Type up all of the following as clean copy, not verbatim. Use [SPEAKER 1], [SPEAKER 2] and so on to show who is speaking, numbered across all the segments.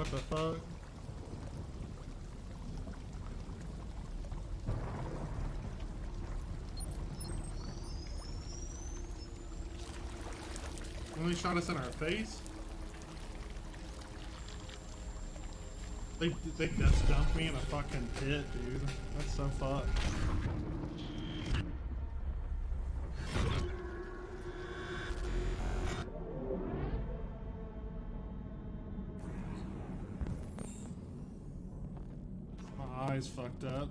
[SPEAKER 1] What the fuck? Only shot us in our face? They just dumped me in a fucking pit, dude. That's so fucked. My eyes fucked up.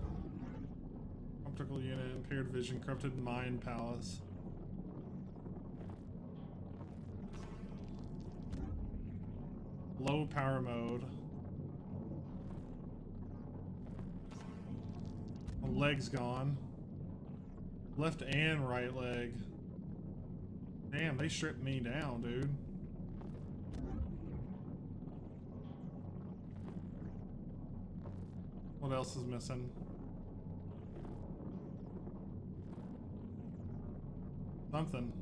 [SPEAKER 1] Optical unit, impaired vision, corrupted mind palace. Low power mode. My leg's gone. Left and right leg. Damn, they stripped me down, dude. What else is missing? Something.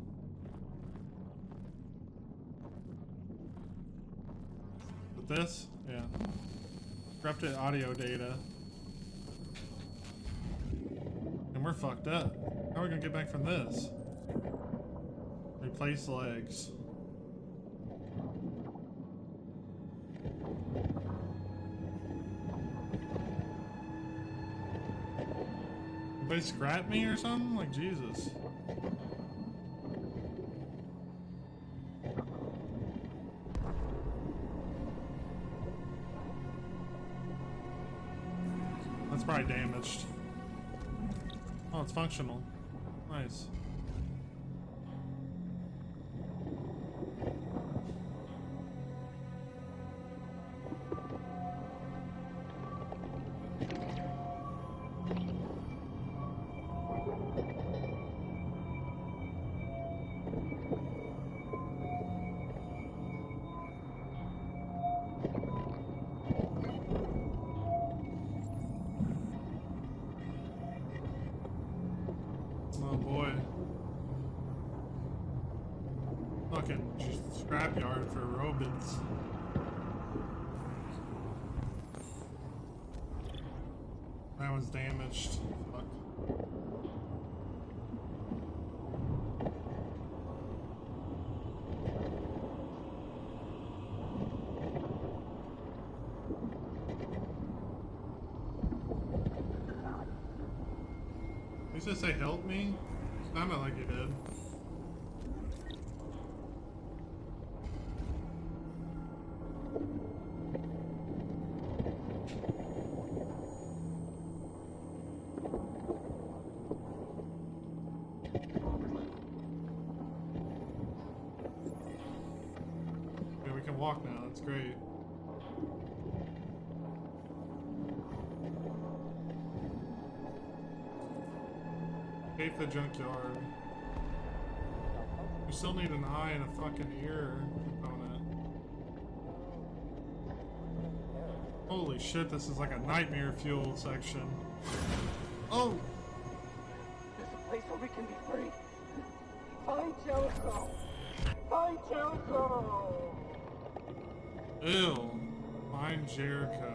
[SPEAKER 1] With this? Yeah. Corrupted audio data. And we're fucked up. How are we gonna get back from this? Replace legs. They scrap me or something? Like, Jesus. That's probably damaged. Oh, it's functional. Nice. Oh boy. Fucking scrapyard for robots. That was damaged. Fuck. At least I say help me? Sounded like you did. Yeah, we can walk now, that's great. Escape the junkyard. We still need an eye and a fucking ear component. Holy shit, this is like a nightmare fuel section. Oh!
[SPEAKER 2] There's a place where we can be free. Find Jericho! Find Jericho!
[SPEAKER 1] Ew. Find Jericho.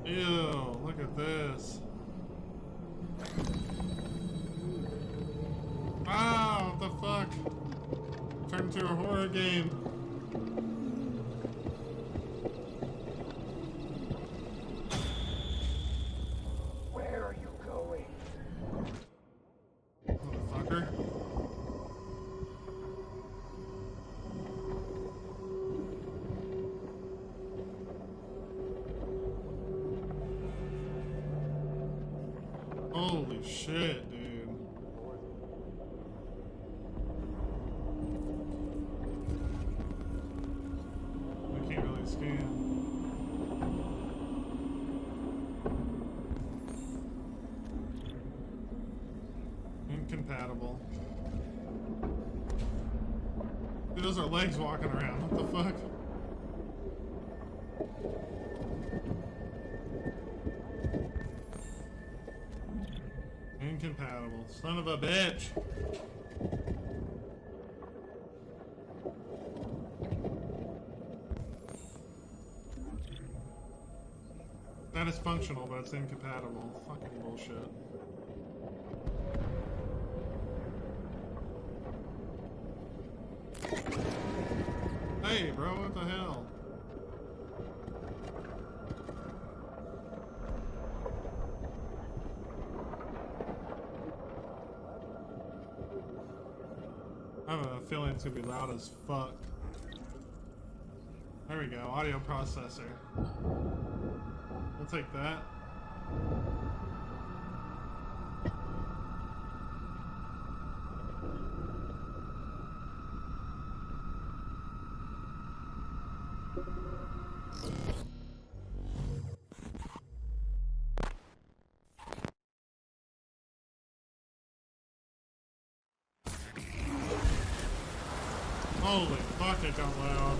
[SPEAKER 1] Ew, look at this. Ah, what the fuck? Turned into a horror game.
[SPEAKER 2] Where are you going?
[SPEAKER 1] Motherfucker. Holy shit, dude. I can't really scan. Incompatible. Dude, those are legs walking around. What the fuck? compatible. Son of a bitch! That is functional, but it's incompatible. Fucking bullshit. Hey, bro, what the hell? I have a feeling it's gonna be loud as fuck. There we go, audio processor. We'll take that. Holy fuck, it got loud.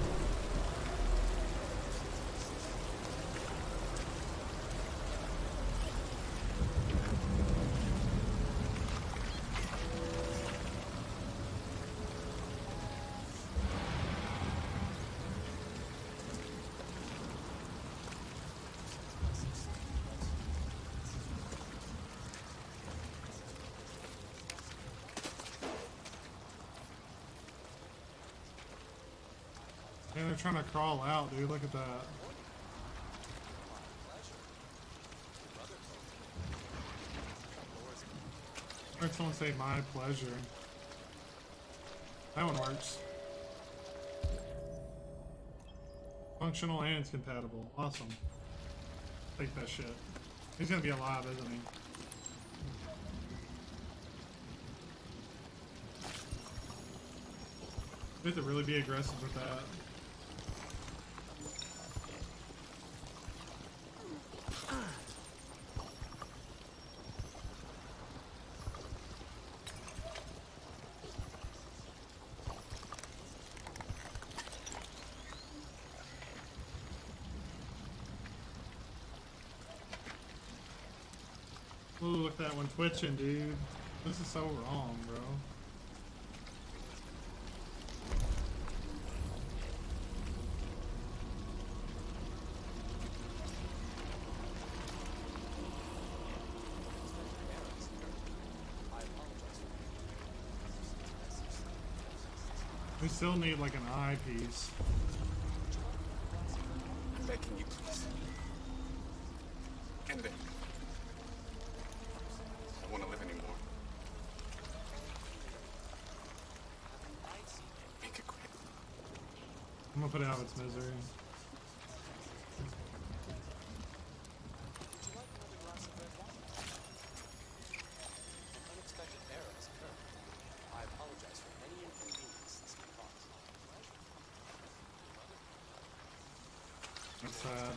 [SPEAKER 1] Man, they're trying to crawl out, dude. Look at that. I heard someone say my pleasure. That one works. Functional and it's compatible. Awesome. Take that shit. He's gonna be alive, isn't he? You have to really be aggressive with that. Ooh, look at that one twitching, dude. This is so wrong, bro. We still need like an eyepiece.
[SPEAKER 3] Begging you, please. End it. I don't want to live anymore. Make it quick.
[SPEAKER 1] I'm gonna put it out of its misery.
[SPEAKER 4] Unexpected error has occurred. I apologize for any inconvenience this may cause.
[SPEAKER 1] That's sad.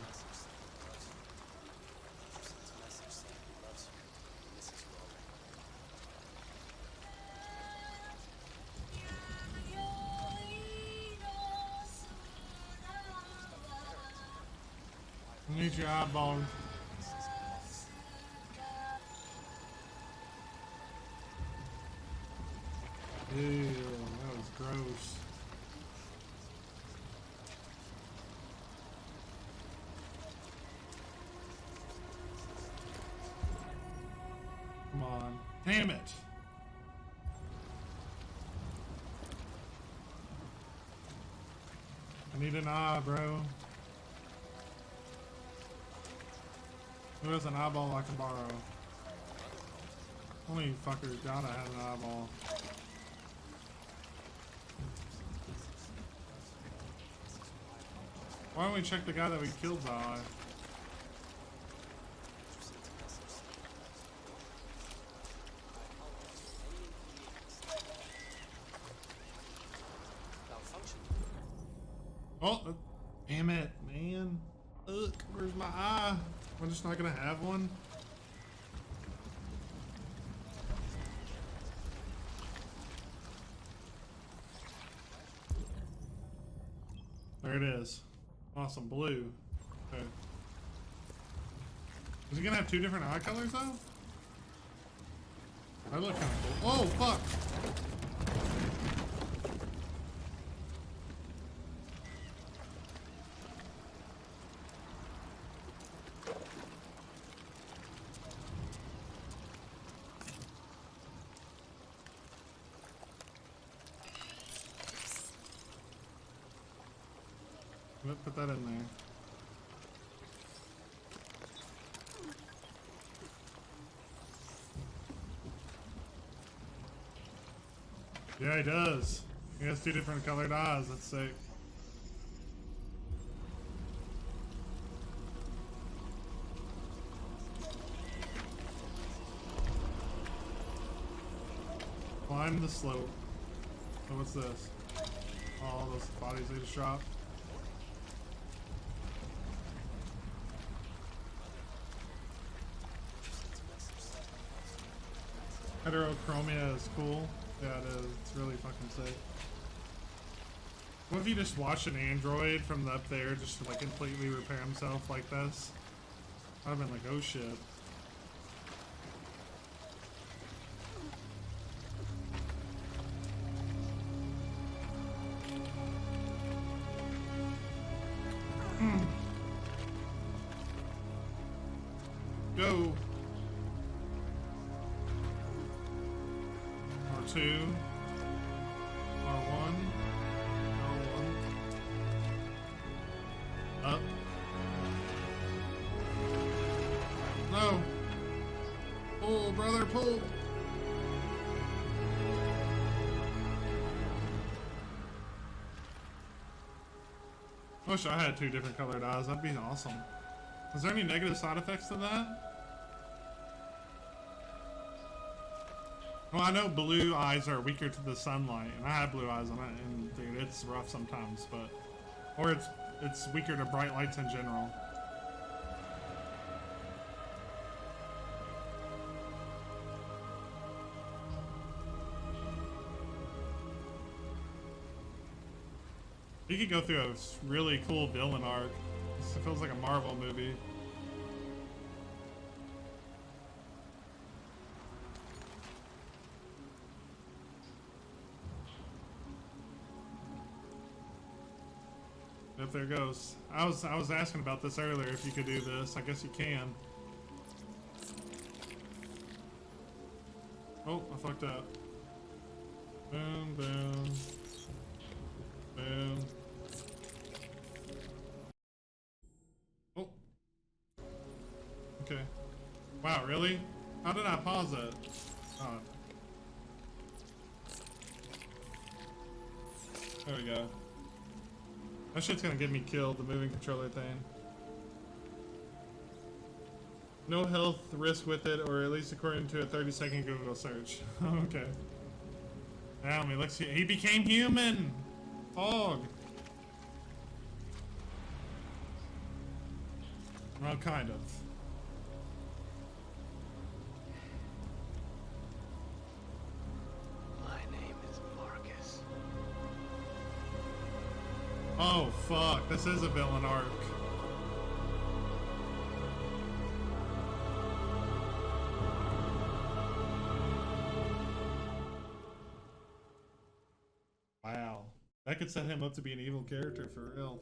[SPEAKER 4] Message saying he loves you and misses you already.
[SPEAKER 1] I need your eyeball. Ew, that was gross. Come on. Damn it! I need an eye, bro. Who has an eyeball I can borrow? Only fuckers gotta have an eyeball. Why don't we check the guy that we killed's eye? Oh, damn it, man. Look, where's my eye? I'm just not gonna have one. There it is. Awesome, blue. Okay. Is he gonna have two different eye colors though? I look kind of cool. Oh, fuck! Let's put that in there. Yeah, he does. He has 2 different colored eyes. That's sick. Climb the slope. So what's this? All those bodies they just dropped. Heterochromia is cool. Yeah, it is. It's really fucking sick. What if you just watched an android from up there just to like completely repair himself like this? I'd have been like, oh shit. Go. R2. R1. R1. Up. No. Pull, brother, pull. I wish I had 2 different colored eyes. That'd be awesome. Is there any negative side effects to that? Well, I know blue eyes are weaker to the sunlight, and I have blue eyes on it, and dude, it's rough sometimes, but... Or it's weaker to bright lights in general. You could go through a really cool villain arc. It feels like a Marvel movie. Yep, there goes. I was asking about this earlier, if you could do this. I guess you can. Oh, I fucked up. Boom, boom. Boom. Oh. Okay. Wow, really? How did I pause it? Oh. There we go. That shit's gonna get me killed, the moving controller thing. No health risk with it, or at least according to a 30-second Google search. Okay. Damn, he looks. He became human! Fog! Well, kind of.
[SPEAKER 4] My name is Marcus.
[SPEAKER 1] Oh, fuck. This is a villain arc. Wow. That could set him up to be an evil character for real.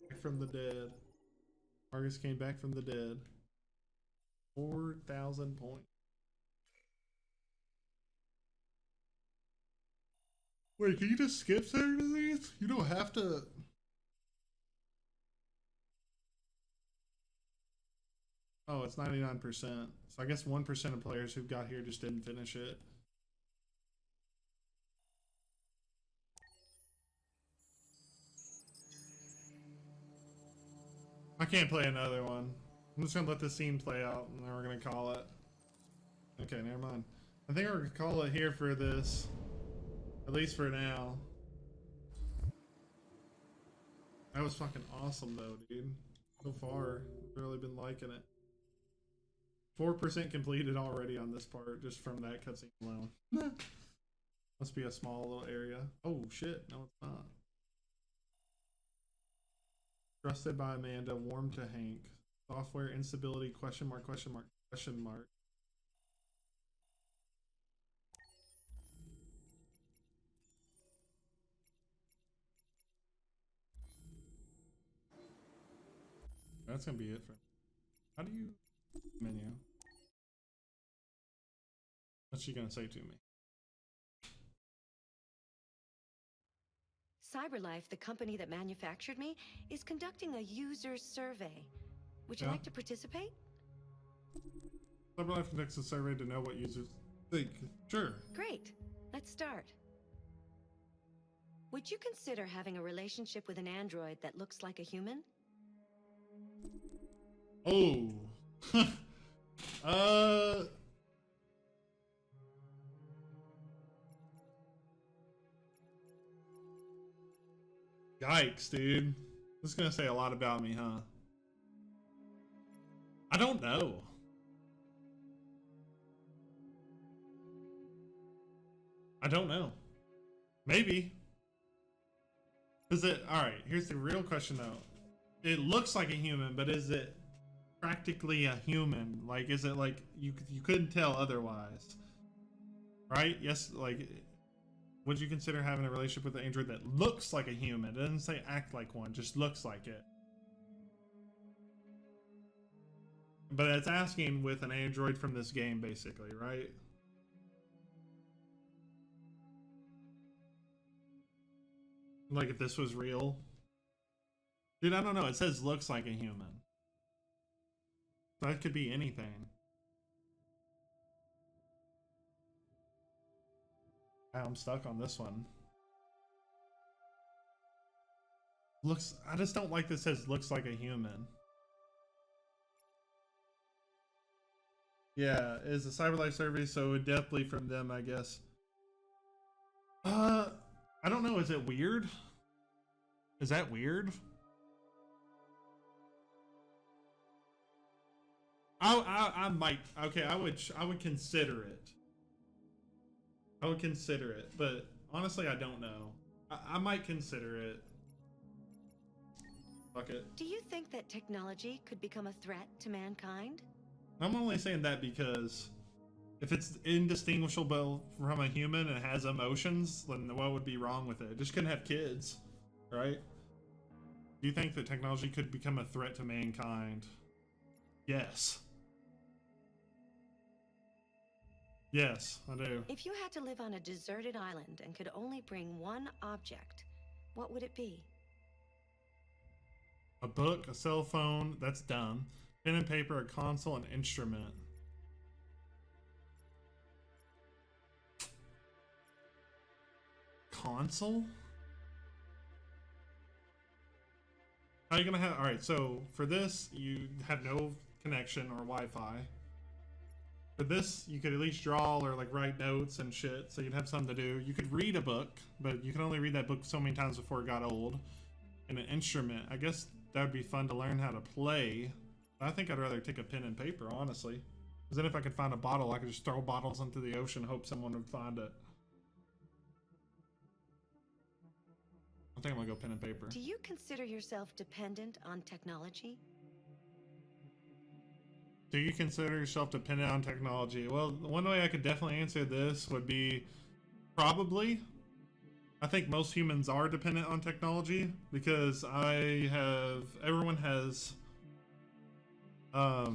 [SPEAKER 1] Back from the dead. Marcus came back from the dead. 4,000 points. Wait, can you just skip certain of these? You don't have to. Oh, it's 99%. So I guess 1% of players who got here just didn't finish it. I can't play another one. I'm just gonna let the scene play out and then we're gonna call it. Okay, never mind. I think we're gonna call it here for this. At least for now. That was fucking awesome though, dude. So far, I've really been liking it. 4% completed already on this part, just from that cutscene alone. Must be a small little area. Oh shit, no it's not. Trusted by Amanda, warm to Hank. Software instability, question mark, question mark, question mark. that's gonna be it for. How do you menu? What's she gonna say to me?
[SPEAKER 5] CyberLife, the company that manufactured me, is conducting a user survey. Would you
[SPEAKER 1] Yeah.
[SPEAKER 5] like to participate?
[SPEAKER 1] CyberLife conducts a survey to know what users think. Sure.
[SPEAKER 5] Great. Let's start. Would you consider having a relationship with an android that looks like a human?
[SPEAKER 1] Oh. Yikes, dude. This is gonna say a lot about me, huh? I don't know. I don't know. Maybe. Is it alright? Here's the real question though. It looks like a human, but is it practically a human? Like, is it like you couldn't tell otherwise? Right? Yes, like, would you consider having a relationship with an android that looks like a human? It doesn't say act like one, just looks like it. But it's asking with an android from this game, basically, right? Like if this was real. Dude, I don't know. It says looks like a human. That could be anything. I'm stuck on this one. Looks, I just don't like this says looks like a human. Yeah, is a CyberLife survey, so definitely from them, I guess. I don't know, is it weird? Is that weird? I might, okay, I would consider it. I would consider it, but honestly, I don't know. I might consider it. Fuck it.
[SPEAKER 5] Do you think that technology could become a threat to mankind?
[SPEAKER 1] I'm only saying that because if it's indistinguishable from a human and has emotions, then what would be wrong with it? It just couldn't have kids, right? Do you think that technology could become a threat to mankind? Yes. Yes, I do.
[SPEAKER 5] If you had to live on a deserted island and could only bring one object, what would it be?
[SPEAKER 1] A book, a cell phone, that's dumb. Pen and paper, a console, an instrument. Console? How are you gonna have, alright, so for this, you have no connection or Wi-Fi. For this, you could at least draw or like write notes and shit, so you'd have something to do. You could read a book, but you can only read that book so many times before it got old. And an instrument, I guess that would be fun to learn how to play. I think I'd rather take a pen and paper, honestly. Because then if I could find a bottle, I could just throw bottles into the ocean, hope someone would find it. I think I'm gonna go pen and paper.
[SPEAKER 5] Do you consider yourself dependent on technology?
[SPEAKER 1] Do you consider yourself dependent on technology? Well, one way I could definitely answer this would be probably. I think most humans are dependent on technology because everyone has at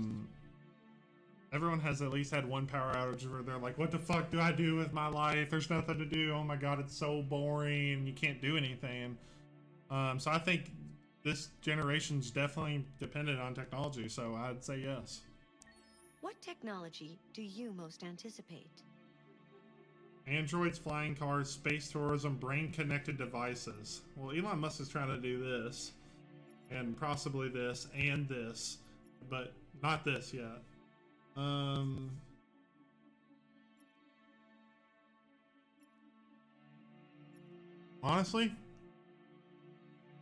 [SPEAKER 1] least had one power outage where they're like, what the fuck do I do with my life? There's nothing to do. Oh my god, it's so boring. You can't do anything. So I think this generation's definitely dependent on technology, so I'd say yes.
[SPEAKER 5] What technology do you most anticipate?
[SPEAKER 1] Androids, flying cars, space tourism, brain-connected devices. Well, Elon Musk is trying to do this, and possibly this, and this, but not this yet. Honestly,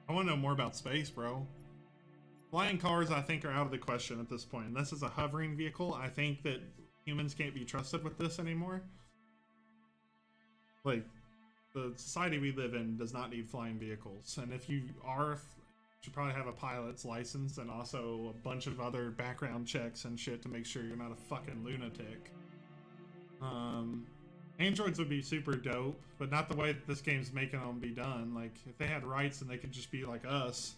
[SPEAKER 1] I want to know more about space, bro. Flying cars, I think, are out of the question at this point. Unless it's a hovering vehicle, I think that humans can't be trusted with this anymore. Like, the society we live in does not need flying vehicles. And if you are, you should probably have a pilot's license and also a bunch of other background checks and shit to make sure you're not a fucking lunatic. Androids would be super dope, but not the way that this game's making them be done. Like, if they had rights and they could just be like us,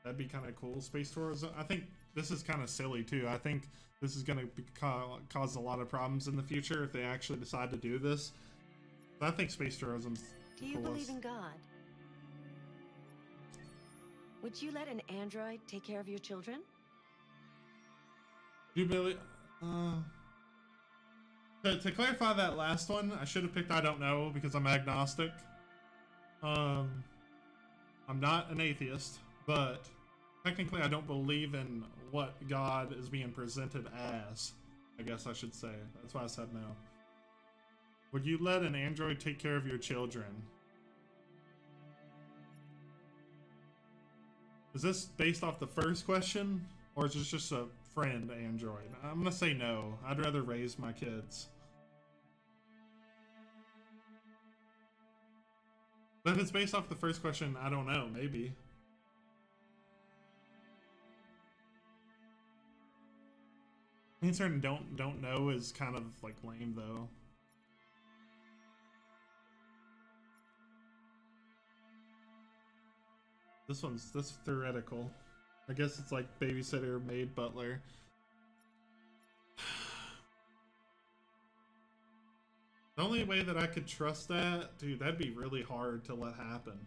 [SPEAKER 1] That'd be kind of cool. Space tourism. I think this is kind of silly too. I think this is going to cause a lot of problems in the future if they actually decide to do this. But I think space tourism's
[SPEAKER 5] Do you believe in God? Would you let an android take care of your children?
[SPEAKER 1] Do you believe? To clarify that last one, I should have picked I don't know because I'm agnostic. I'm not an atheist, but technically I don't believe in what God is being presented as. I guess I should say. That's why I said no. Would you let an android take care of your children? Is this based off the first question? Or is this just a friend android? I'm gonna say no. I'd rather raise my kids. But if it's based off the first question, I don't know. Maybe. Answering don't know is kind of like lame though. This theoretical. I guess it's like babysitter, maid, butler. The only way that I could trust that, dude, that'd be really hard to let happen.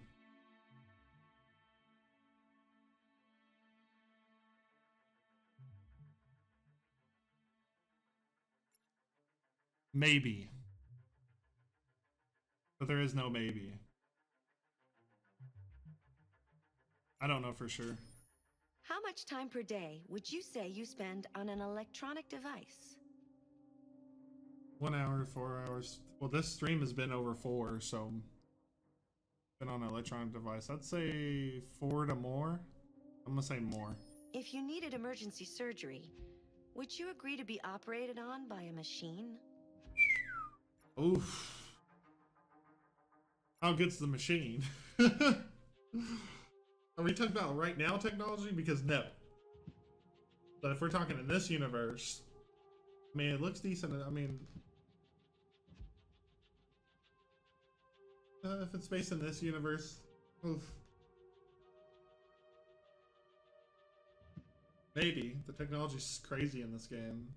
[SPEAKER 1] Maybe. But there is no maybe. I don't know for sure.
[SPEAKER 5] How much time per day would you say you spend on an electronic device?
[SPEAKER 1] 1 hour, 4 hours. Well, this stream has been over 4, so been on an electronic device. I'd say 4 to more. I'm gonna say more.
[SPEAKER 5] If you needed emergency surgery, would you agree to be operated on by a machine?
[SPEAKER 1] Oof. How good's the machine? Are we talking about right now technology? Because no. But if we're talking in this universe, I mean, it looks decent. I mean, if it's based in this universe, oof. Maybe. The technology's crazy in this game.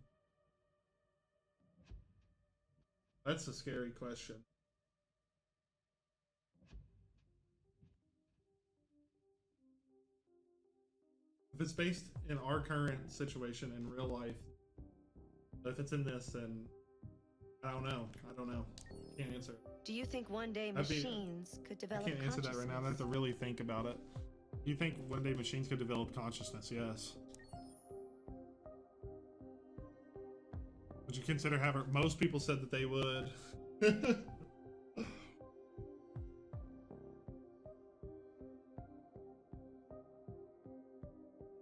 [SPEAKER 1] That's a scary question. If it's based in our current situation in real life, but if it's in this, then I don't know. I don't know. Can't answer.
[SPEAKER 5] Do you think one day machines could develop
[SPEAKER 1] I can't answer that right now. I have to really think about it. You think one day machines could develop consciousness? Yes. Would you consider having? Most people said that they would.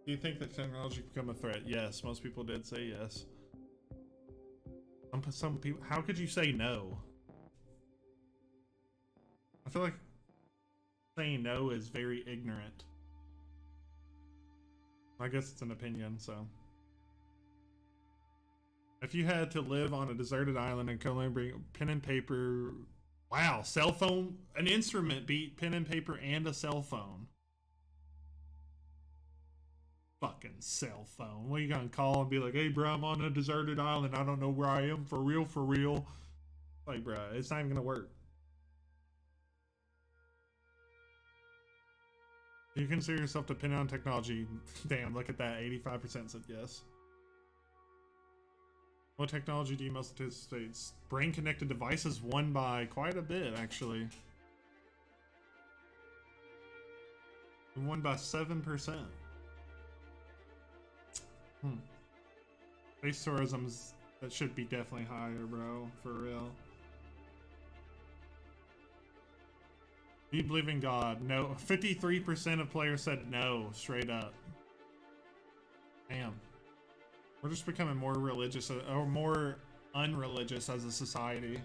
[SPEAKER 1] Do you think that technology could become a threat? Yes, most people did say yes. Some people. How could you say no? I feel like saying no is very ignorant. I guess it's an opinion, so. If you had to live on a deserted island and can only bring pen and paper... Wow, cell phone? An instrument beat pen and paper and a cell phone. Fucking cell phone. What are you gonna call and be like, hey bro, I'm on a deserted island. I don't know where I am. For real, for real. Like, bro, it's not even gonna work. Do you consider yourself dependent on technology? Damn, look at that. 85% said yes. What technology do you most anticipate? Brain-connected devices won by quite a bit, actually. We won by 7%. Space tourism's... That should be definitely higher, bro. For real. Do you believe in God? No. 53% of players said no, straight up. Damn. We're just becoming more religious, or more unreligious as a society.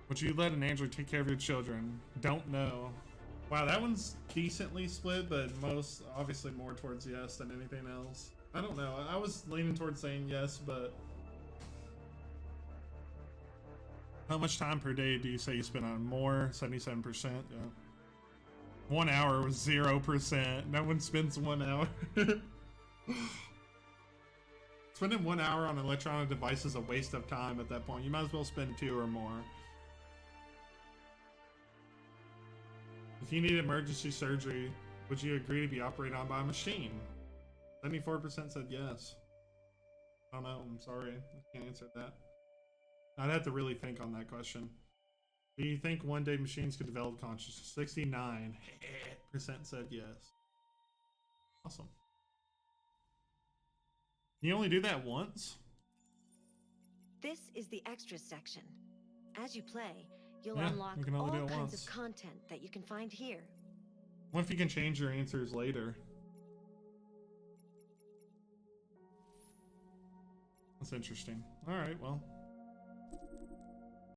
[SPEAKER 1] Would you let an android take care of your children? Don't know. Wow, that one's decently split, but most, obviously more towards yes than anything else. I don't know. I was leaning towards saying yes, but... How much time per day do you say you spend on? More? 77%? Yeah. 1 hour was 0%. No one spends 1 hour. Spending 1 hour on an electronic device is a waste of time at that point. You might as well spend 2 or more. If you need emergency surgery, would you agree to be operated on by a machine? 74% said yes. I don't know. I'm sorry. I can't answer that. I'd have to really think on that question. Do you think one day machines could develop consciousness? 69% said yes. Awesome. You only do that once?
[SPEAKER 5] This is the extras section. As you play, you'll
[SPEAKER 1] Yeah,
[SPEAKER 5] unlock
[SPEAKER 1] you can only
[SPEAKER 5] all
[SPEAKER 1] do it
[SPEAKER 5] kinds
[SPEAKER 1] once.
[SPEAKER 5] of content that you can find here.
[SPEAKER 1] What if you can change your answers later? That's interesting. Alright, well.